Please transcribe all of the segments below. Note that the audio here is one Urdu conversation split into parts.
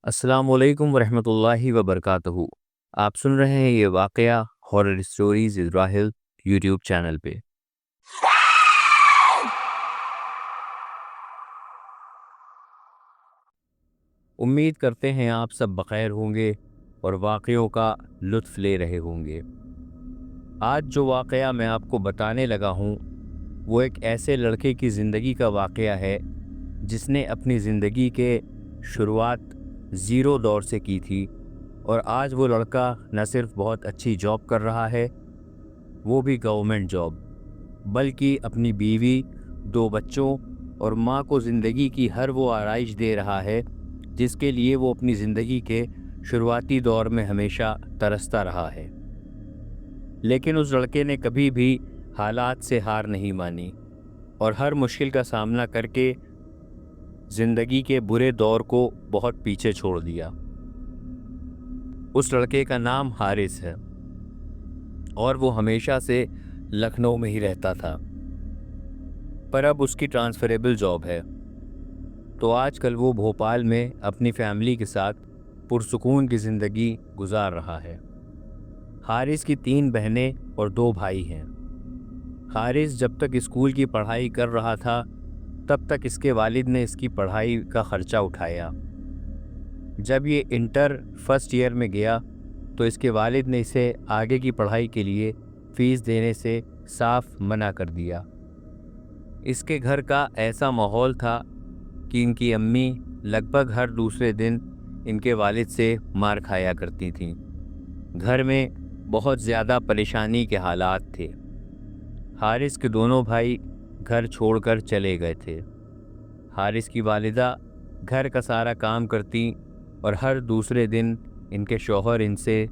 السلام علیکم ورحمۃ اللہ وبرکاتہ۔ آپ سن رہے ہیں یہ واقعہ horror stories Rahul YouTube channel پہ۔ امید کرتے ہیں آپ سب بخیر ہوں گے اور واقعوں کا لطف لے رہے ہوں گے۔ آج جو واقعہ میں آپ کو بتانے لگا ہوں وہ ایک ایسے لڑکے کی زندگی کا واقعہ ہے جس نے اپنی زندگی کے شروعات زیرو دور سے کی تھی، اور آج وہ لڑکا نہ صرف بہت اچھی جاب کر رہا ہے، وہ بھی گورنمنٹ جاب، بلکہ اپنی بیوی، 2 بچوں اور ماں کو زندگی کی ہر وہ آرائش دے رہا ہے جس کے لیے وہ اپنی زندگی کے شروعاتی دور میں ہمیشہ ترستا رہا ہے۔ لیکن اس لڑکے نے کبھی بھی حالات سے ہار نہیں مانی اور ہر مشکل کا سامنا کر کے زندگی کے برے دور کو بہت پیچھے چھوڑ دیا۔ اس لڑکے کا نام حارث ہے اور وہ ہمیشہ سے لکھنؤ میں ہی رہتا تھا، پر اب اس کی ٹرانسفریبل جاب ہے، تو آج کل وہ بھوپال میں اپنی فیملی کے ساتھ پرسکون کی زندگی گزار رہا ہے۔ حارث کی 3 بہنیں اور 2 بھائی ہیں۔ حارث جب تک اسکول کی پڑھائی کر رہا تھا تب تک اس کے والد نے اس کی پڑھائی کا خرچہ اٹھایا۔ جب یہ انٹر فرسٹ ایئر میں گیا تو اس کے والد نے اسے آگے کی پڑھائی کے لیے فیس دینے سے صاف منع کر دیا۔ اس کے گھر کا ایسا ماحول تھا کہ ان کی امی لگ بھگ ہر دوسرے دن ان کے والد سے مار کھایا کرتی تھیں۔ گھر میں بہت زیادہ پریشانی کے حالات تھے۔ حارث کے دونوں بھائی گھر چھوڑ کر چلے گئے تھے۔ حارث کی والدہ گھر کا سارا کام کرتی اور ہر دوسرے دن ان کے شوہر ان سے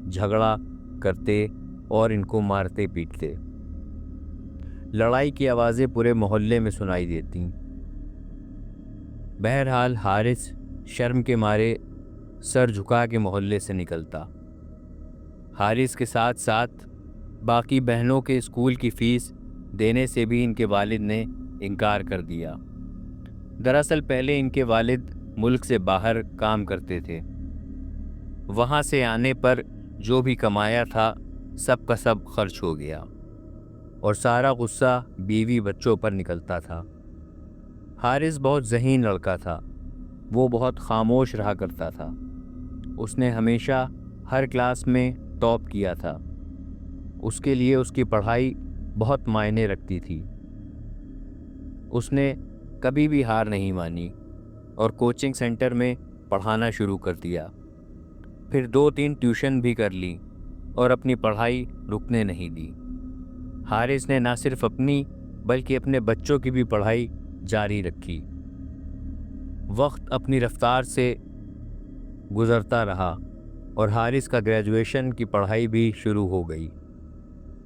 جھگڑا کرتے اور ان کو مارتے پیٹتے۔ لڑائی کی آوازیں پورے محلے میں سنائی دیتی۔ بہرحال حارث شرم کے مارے سر جھکا کے محلے سے نکلتا۔ حارث کے ساتھ ساتھ باقی بہنوں کے اسکول کی فیس دینے سے بھی ان کے والد نے انکار کر دیا۔ دراصل پہلے ان کے والد ملک سے باہر کام کرتے تھے، وہاں سے آنے پر جو بھی کمایا تھا سب کا سب خرچ ہو گیا اور سارا غصہ بیوی بچوں پر نکلتا تھا۔ حارث بہت ذہین لڑکا تھا، وہ بہت خاموش رہا کرتا تھا۔ اس نے ہمیشہ ہر کلاس میں ٹاپ کیا تھا۔ اس کے لیے اس کی پڑھائی بہت معنی رکھتی تھی۔ اس نے کبھی بھی ہار نہیں مانی اور کوچنگ سینٹر میں پڑھانا شروع کر دیا، پھر 2-3 ٹیوشن بھی کر لی اور اپنی پڑھائی رکنے نہیں دی۔ حارث نے نہ صرف اپنی بلکہ اپنے بچوں کی بھی پڑھائی جاری رکھی۔ وقت اپنی رفتار سے گزرتا رہا اور حارث کا گریجویشن کی پڑھائی بھی شروع ہو گئی۔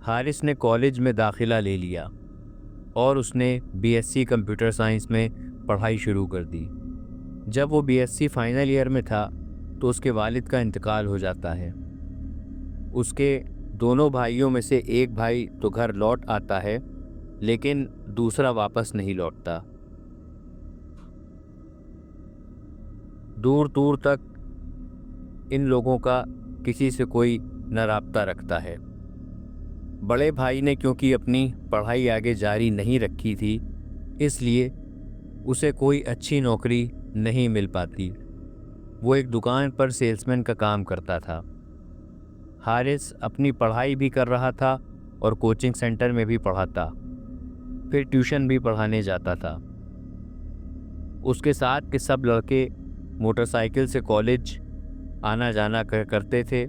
حارث نے کالج میں داخلہ لے لیا اور اس نے BSc کمپیوٹر سائنس میں پڑھائی شروع کر دی۔ جب وہ BSc فائنل ایئر میں تھا تو اس کے والد کا انتقال ہو جاتا ہے۔ اس کے دونوں بھائیوں میں سے ایک بھائی تو گھر لوٹ آتا ہے لیکن دوسرا واپس نہیں لوٹتا۔ دور دور تک ان لوگوں کا کسی سے کوئی نہ رابطہ رکھتا ہے۔ بڑے بھائی نے کیونکہ اپنی پڑھائی آگے جاری نہیں رکھی تھی، اس لیے اسے کوئی اچھی نوکری نہیں مل پاتی۔ وہ ایک دکان پر سیلسمین کا کام کرتا تھا۔ حارث اپنی پڑھائی بھی کر رہا تھا اور کوچنگ سینٹر میں بھی پڑھاتا، پھر ٹیوشن بھی پڑھانے جاتا تھا۔ اس کے ساتھ کے سب لڑکے موٹر سائیکل سے کالج آنا جانا کرتے تھے،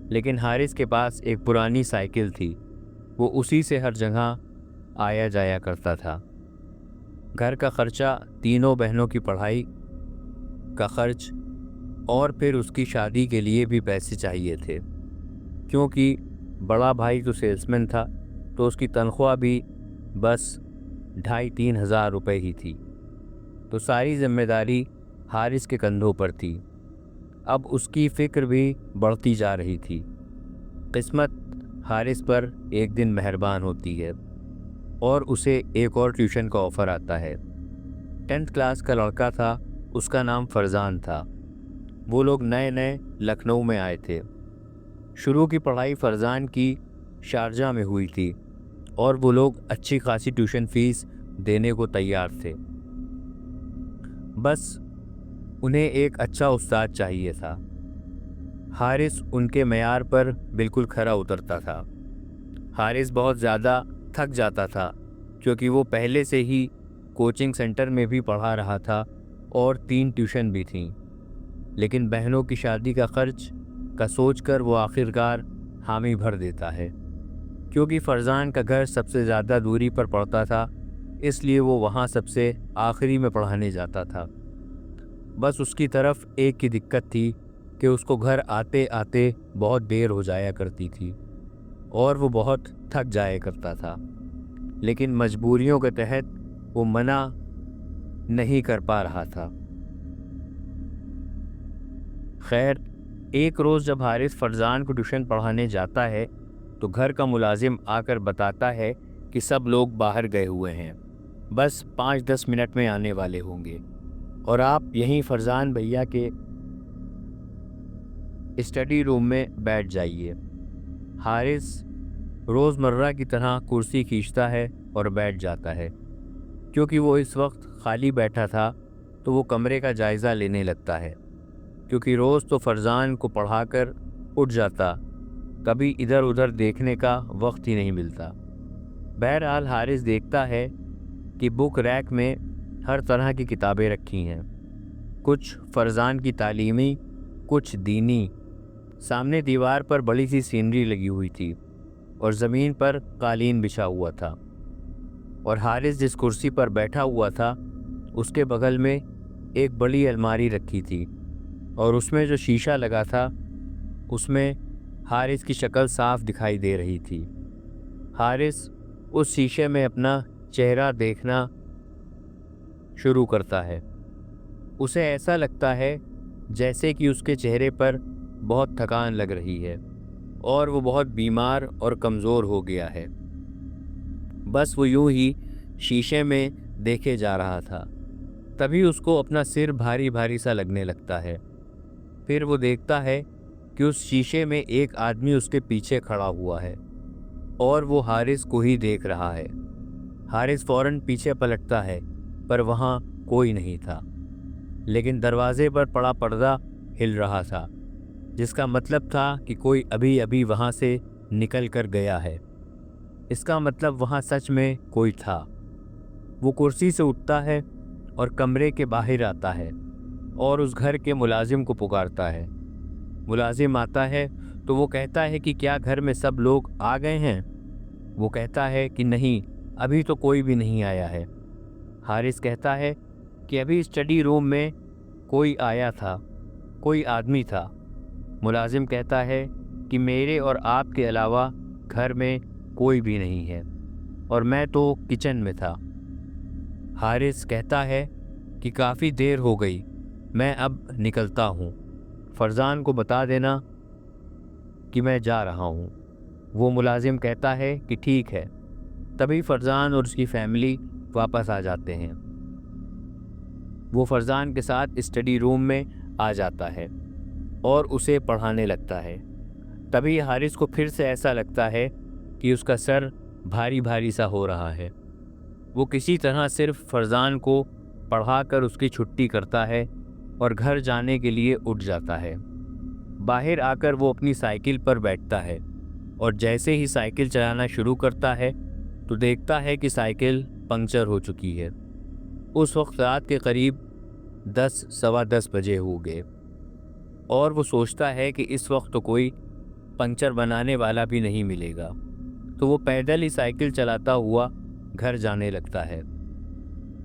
لیکن حارث کے پاس ایک پرانی سائیکل تھی، وہ اسی سے ہر جگہ آیا جایا کرتا تھا۔ گھر کا خرچہ، تینوں بہنوں کی پڑھائی کا خرچ اور پھر اس کی شادی کے لیے بھی پیسے چاہیے تھے، کیونکہ بڑا بھائی تو سیلسمین تھا تو اس کی تنخواہ بھی بس 2,500-3 ہزار روپے ہی تھی، تو ساری ذمہ داری حارث کے کندھوں پر تھی۔ اب اس کی فکر بھی بڑھتی جا رہی تھی۔ قسمت حارث پر ایک دن مہربان ہوتی ہے اور اسے ایک اور ٹیوشن کا آفر آتا ہے۔ 10th کلاس کا لڑکا تھا اس کا نام فرزان تھا۔ وہ لوگ نئے نئے لکھنؤ میں آئے تھے۔ شروع کی پڑھائی فرزان کی شارجہ میں ہوئی تھی اور وہ لوگ اچھی خاصی ٹیوشن فیس دینے کو تیار تھے، بس انہیں ایک اچھا استاد چاہیے تھا۔ حارث ان کے معیار پر بالکل کھرا اترتا تھا۔ حارث بہت زیادہ تھک جاتا تھا کیونکہ وہ پہلے سے ہی کوچنگ سینٹر میں بھی پڑھا رہا تھا اور 3 ٹیوشن بھی تھیں، لیکن بہنوں کی شادی کا خرچ کا سوچ کر وہ آخرکار حامی بھر دیتا ہے۔ کیونکہ فرزان کا گھر سب سے زیادہ دوری پر پڑتا تھا، اس لیے وہ وہاں سب سے آخری میں پڑھانے جاتا تھا۔ بس اس کی طرف ایک کی دقت تھی کہ اس کو گھر آتے آتے بہت دیر ہو جایا کرتی تھی اور وہ بہت تھک جایا کرتا تھا، لیکن مجبوریوں کے تحت وہ منع نہیں کر پا رہا تھا۔ خیر، ایک روز جب حارث فرزان کو ٹیوشن پڑھانے جاتا ہے تو گھر کا ملازم آ کر بتاتا ہے کہ سب لوگ باہر گئے ہوئے ہیں، بس 5-10 منٹ میں آنے والے ہوں گے اور آپ یہیں فرزان بھیا کے اسٹڈی روم میں بیٹھ جائیے۔ حارث روزمرہ کی طرح کرسی کھینچتا ہے اور بیٹھ جاتا ہے۔ کیونکہ وہ اس وقت خالی بیٹھا تھا تو وہ کمرے کا جائزہ لینے لگتا ہے، کیونکہ روز تو فرزان کو پڑھا کر اٹھ جاتا، کبھی ادھر ادھر دیکھنے کا وقت ہی نہیں ملتا۔ بہرحال حارث دیکھتا ہے کہ بک ریک میں ہر طرح کی کتابیں رکھی ہیں، کچھ فرزان کی تعلیمی، کچھ دینی۔ سامنے دیوار پر بڑی سی سینری لگی ہوئی تھی اور زمین پر قالین بچھا ہوا تھا، اور حارث جس کرسی پر بیٹھا ہوا تھا اس کے بغل میں ایک بڑی الماری رکھی تھی، اور اس میں جو شیشہ لگا تھا اس میں حارث کی شکل صاف دکھائی دے رہی تھی۔ حارث اس شیشے میں اپنا چہرہ دیکھنا شروع کرتا ہے۔ اسے ایسا لگتا ہے جیسے کہ اس کے چہرے پر بہت تھکان لگ رہی ہے اور وہ بہت بیمار اور کمزور ہو گیا ہے۔ بس وہ یوں ہی شیشے میں دیکھے جا رہا تھا، تبھی اس کو اپنا سر بھاری بھاری سا لگنے لگتا ہے۔ پھر وہ دیکھتا ہے کہ اس شیشے میں ایک آدمی اس کے پیچھے کھڑا ہوا ہے اور وہ حارث کو ہی دیکھ رہا ہے۔ حارث فوراً پیچھے پلٹتا ہے پر وہاں کوئی نہیں تھا، لیکن دروازے پر پڑا پردہ ہل رہا تھا، جس کا مطلب تھا کہ کوئی ابھی ابھی وہاں سے نکل کر گیا ہے۔ اس کا مطلب وہاں سچ میں کوئی تھا۔ وہ کرسی سے اٹھتا ہے اور کمرے کے باہر آتا ہے اور اس گھر کے ملازم کو پکارتا ہے۔ ملازم آتا ہے تو وہ کہتا ہے کہ کیا گھر میں سب لوگ آ گئے ہیں؟ وہ کہتا ہے کہ نہیں، ابھی تو کوئی بھی نہیں آیا ہے۔ حارث کہتا ہے کہ ابھی اسٹڈی روم میں کوئی آیا تھا، کوئی آدمی تھا۔ ملازم کہتا ہے کہ میرے اور آپ کے علاوہ گھر میں کوئی بھی نہیں ہے اور میں تو کچن میں تھا۔ حارث کہتا ہے کہ کافی دیر ہو گئی، میں اب نکلتا ہوں، فرزان کو بتا دینا کہ میں جا رہا ہوں۔ وہ ملازم کہتا ہے کہ ٹھیک ہے۔ تبھی فرزان اور اس کی فیملی واپس آ جاتے ہیں۔ وہ فرزان کے ساتھ اسٹڈی روم میں آ جاتا ہے اور اسے پڑھانے لگتا ہے۔ تبھی حارث کو پھر سے ایسا لگتا ہے کہ اس کا سر بھاری بھاری سا ہو رہا ہے۔ وہ کسی طرح صرف فرزان کو پڑھا کر اس کی چھٹی کرتا ہے اور گھر جانے کے لیے اٹھ جاتا ہے۔ باہر آ کر وہ اپنی سائیکل پر بیٹھتا ہے اور جیسے ہی سائیکل چلانا شروع کرتا ہے تو دیکھتا ہے کہ سائیکل پنکچر ہو چکی ہے۔ اس وقت رات کے قریب 10-10:15 بجے ہو گئے اور وہ سوچتا ہے کہ اس وقت تو کوئی پنکچر بنانے والا بھی نہیں ملے گا، تو وہ پیدل ہی سائیکل چلاتا ہوا گھر جانے لگتا ہے۔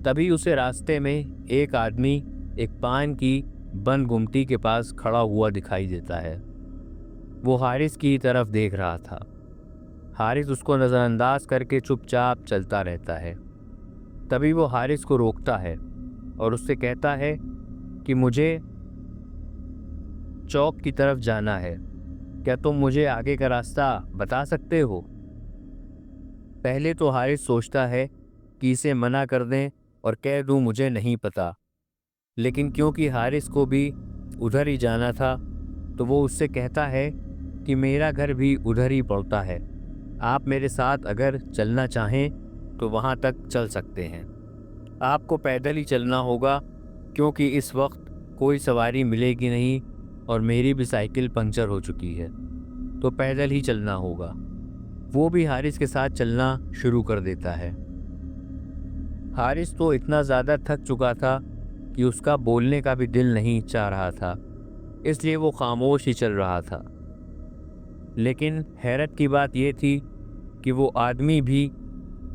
تبھی اسے راستے میں ایک آدمی ایک پان کی بند گمٹی کے پاس کھڑا ہوا دکھائی دیتا ہے۔ وہ حارث کی طرف دیکھ رہا تھا۔ حارث اس کو نظر انداز کر کے چپ چاپ چلتا رہتا ہے۔ تبھی وہ حارث کو روکتا ہے اور اس سے کہتا ہے کہ مجھے چوک کی طرف جانا ہے، کیا تم مجھے آگے کا راستہ بتا سکتے ہو؟ پہلے تو حارث سوچتا ہے کہ اسے منع کر دیں اور کہہ دوں مجھے نہیں پتا، لیکن کیونکہ حارث کو بھی ادھر ہی جانا تھا تو وہ اس سے کہتا ہے کہ میرا گھر بھی ادھر ہی پڑتا ہے، آپ میرے ساتھ اگر چلنا چاہیں تو وہاں تک چل سکتے ہیں، آپ کو پیدل ہی چلنا ہوگا کیونکہ اس وقت کوئی سواری ملے گی نہیں اور میری بھی سائیکل پنکچر ہو چکی ہے، تو پیدل ہی چلنا ہوگا۔ وہ بھی حارث کے ساتھ چلنا شروع کر دیتا ہے۔ حارث تو اتنا زیادہ تھک چکا تھا کہ اس کا بولنے کا بھی دل نہیں چاہ رہا تھا، اس لیے وہ خاموش ہی چل رہا تھا۔ لیکن حیرت کی بات یہ تھی کہ وہ آدمی بھی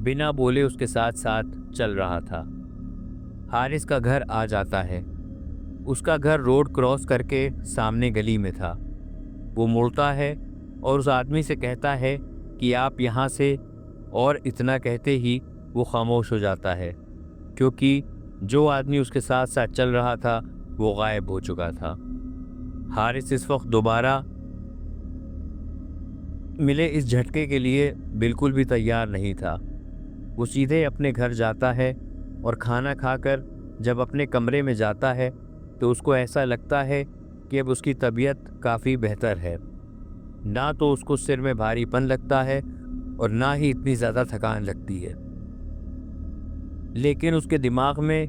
بنا بولے اس کے ساتھ ساتھ چل رہا تھا۔ حارث کا گھر آ جاتا ہے۔ اس کا گھر روڈ کراس کر کے سامنے گلی میں تھا۔ وہ مڑتا ہے اور اس آدمی سے کہتا ہے کہ آپ یہاں سے، اور اتنا کہتے ہی وہ خاموش ہو جاتا ہے کیونکہ جو آدمی اس کے ساتھ ساتھ چل رہا تھا وہ غائب ہو چکا تھا۔ حارث اس وقت دوبارہ ملے اس جھٹکے کے لیے بالکل بھی تیار نہیں تھا۔ وہ سیدھے اپنے گھر جاتا ہے اور کھانا کھا کر جب اپنے کمرے میں جاتا ہے تو اس کو ایسا لگتا ہے کہ اب اس کی طبیعت کافی بہتر ہے، نہ تو اس کو سر میں بھاری پن لگتا ہے اور نہ ہی اتنی زیادہ تھکان لگتی ہے۔ لیکن اس کے دماغ میں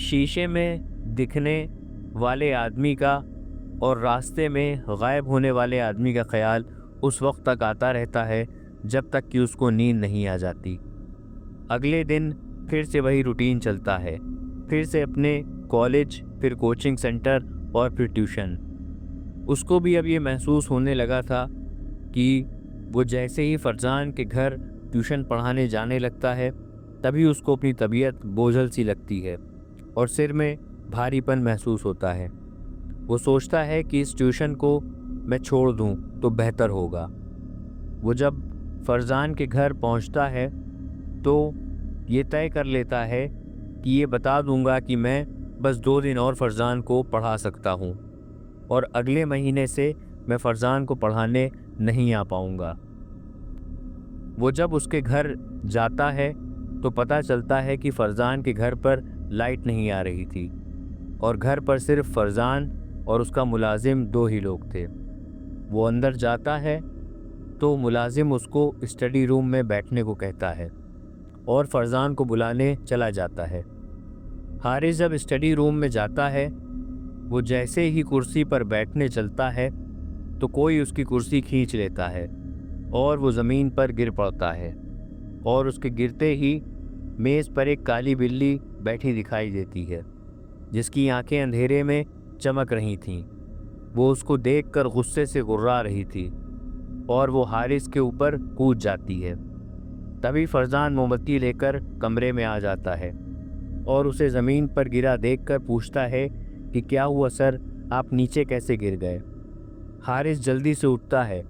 شیشے میں دکھنے والے آدمی کا اور راستے میں غائب ہونے والے آدمی کا خیال اس وقت تک آتا رہتا ہے جب تک کہ اس کو نیند نہیں آ جاتی۔ اگلے دن پھر سے وہی روٹین چلتا ہے، پھر سے اپنے کالج، پھر کوچنگ سینٹر اور پھر ٹیوشن۔ اس کو بھی اب یہ محسوس ہونے لگا تھا کہ وہ جیسے ہی فرزان کے گھر ٹیوشن پڑھانے جانے لگتا ہے تبھی اس کو اپنی طبیعت بوجھل سی لگتی ہے اور سر میں بھاری پن محسوس ہوتا ہے۔ وہ سوچتا ہے کہ اس ٹیوشن کو میں چھوڑ دوں تو بہتر ہوگا۔ وہ جب فرزان کے گھر پہنچتا ہے تو یہ طے کر لیتا ہے کہ یہ بتا دوں گا کہ میں بس 2 دن اور فرزان کو پڑھا سکتا ہوں اور اگلے مہینے سے میں فرزان کو پڑھانے نہیں آ پاؤں گا۔ وہ جب اس کے گھر جاتا ہے تو پتہ چلتا ہے کہ فرزان کے گھر پر لائٹ نہیں آ رہی تھی اور گھر پر صرف فرزان اور اس کا ملازم 2 ہی لوگ تھے۔ وہ اندر جاتا ہے تو ملازم اس کو اسٹڈی روم میں بیٹھنے کو کہتا ہے اور فرزان کو بلانے چلا جاتا ہے۔ حارث جب اسٹڈی روم میں جاتا ہے، وہ جیسے ہی کرسی پر بیٹھنے چلتا ہے تو کوئی اس کی کرسی کھینچ لیتا ہے اور وہ زمین پر گر پڑتا ہے، اور اس کے گرتے ہی میز پر ایک کالی بلی بیٹھی دکھائی دیتی ہے جس کی آنکھیں اندھیرے میں چمک رہی تھیں۔ وہ اس کو دیکھ کر غصے سے گرا رہی تھی اور وہ حارث کے اوپر کود جاتی ہے۔ تبھی فرزان موم بتی لے کر کمرے میں آ جاتا ہے اور اسے زمین پر گرا دیکھ کر پوچھتا ہے کہ کیا ہوا سر، آپ نیچے کیسے گر گئے؟ حارث جلدی سے اٹھتا ہے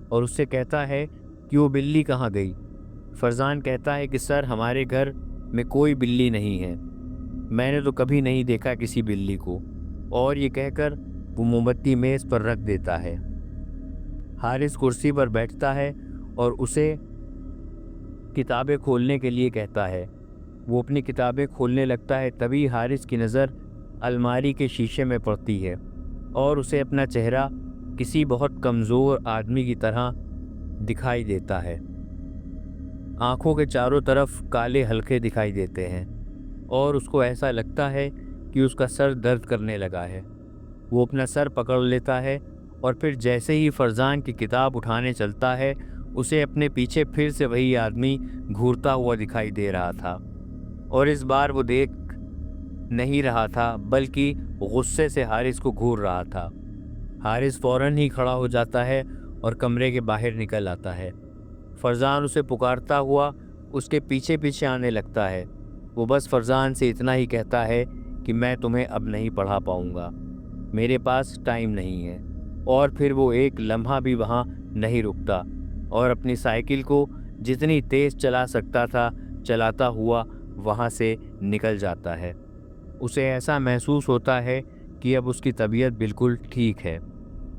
اور اس سے کہتا ہے کہ وہ بلی کہاں گئی؟ فرزان کہتا ہے کہ سر، ہمارے گھر میں کوئی بلی نہیں ہے، میں نے تو کبھی نہیں دیکھا کسی بلی کو، اور یہ کہہ کر وہ موم بتی میز پر رکھ دیتا ہے۔ حارث کرسی پر بیٹھتا ہے اور اسے کتابیں کھولنے کے لیے کہتا ہے۔ وہ اپنی کتابیں کھولنے لگتا ہے، تبھی حارث کی نظر الماری کے شیشے میں پڑتی ہے اور اسے اپنا چہرہ کسی بہت کمزور آدمی کی طرح دکھائی دیتا ہے۔ آنکھوں کے چاروں طرف کالے حلقے دکھائی دیتے ہیں اور اس کو ایسا لگتا ہے کہ اس کا سر درد کرنے لگا ہے۔ وہ اپنا سر پکڑ لیتا ہے اور پھر جیسے ہی فرزان کی کتاب اٹھانے چلتا ہے اسے اپنے پیچھے پھر سے وہی آدمی گھورتا ہوا دکھائی دے رہا تھا، اور اس بار وہ دیکھ نہیں رہا تھا بلکہ غصے سے حارث کو گھور رہا تھا۔ حارث فوراً ہی کھڑا ہو جاتا ہے اور کمرے کے باہر نکل آتا ہے۔ فرزان اسے پکارتا ہوا اس کے پیچھے پیچھے آنے لگتا ہے۔ وہ بس فرزان سے اتنا ہی کہتا ہے کہ میں تمہیں اب نہیں پڑھا پاؤں گا، میرے پاس ٹائم نہیں ہے، اور پھر وہ ایک لمحہ بھی وہاں نہیں رکتا اور اپنی سائیکل کو جتنی تیز چلا سکتا تھا چلاتا ہوا وہاں سے نکل جاتا ہے۔ اسے ایسا محسوس ہوتا ہے کہ اب اس کی طبیعت بالکل ٹھیک ہے،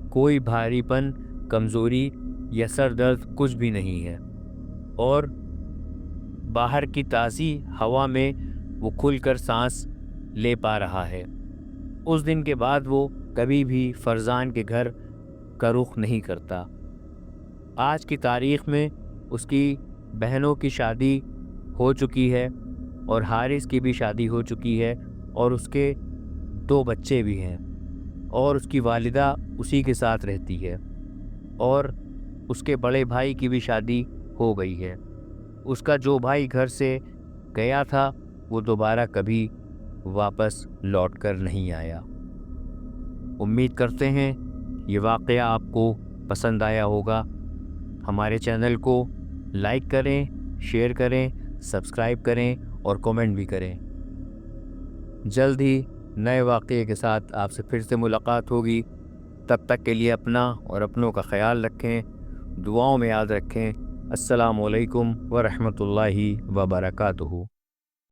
کوئی بھاری پن، کمزوری یا سر درد کچھ بھی نہیں ہے، اور باہر کی تازی ہوا میں وہ کھل کر سانس لے پا رہا ہے۔ اس دن کے بعد وہ کبھی بھی فرزان کے گھر کا رخ نہیں کرتا۔ آج کی تاریخ میں اس کی بہنوں کی شادی ہو چکی ہے اور حارث کی بھی شادی ہو چکی ہے اور اس کے 2 بچے بھی ہیں، اور اس کی والدہ اسی کے ساتھ رہتی ہے، اور اس کے بڑے بھائی کی بھی شادی ہو گئی ہے۔ اس کا جو بھائی گھر سے گیا تھا وہ دوبارہ کبھی واپس لوٹ کر نہیں آیا۔ امید کرتے ہیں یہ واقعہ آپ کو پسند آیا ہوگا۔ ہمارے چینل کو لائک کریں، شیئر کریں، سبسکرائب کریں اور کومنٹ بھی کریں۔ جلد ہی نئے واقعے کے ساتھ آپ سے پھر سے ملاقات ہوگی۔ تب تک کے لیے اپنا اور اپنوں کا خیال رکھیں، دعاؤں میں یاد رکھیں۔ السلام علیکم ورحمۃ اللہ وبرکاتہ۔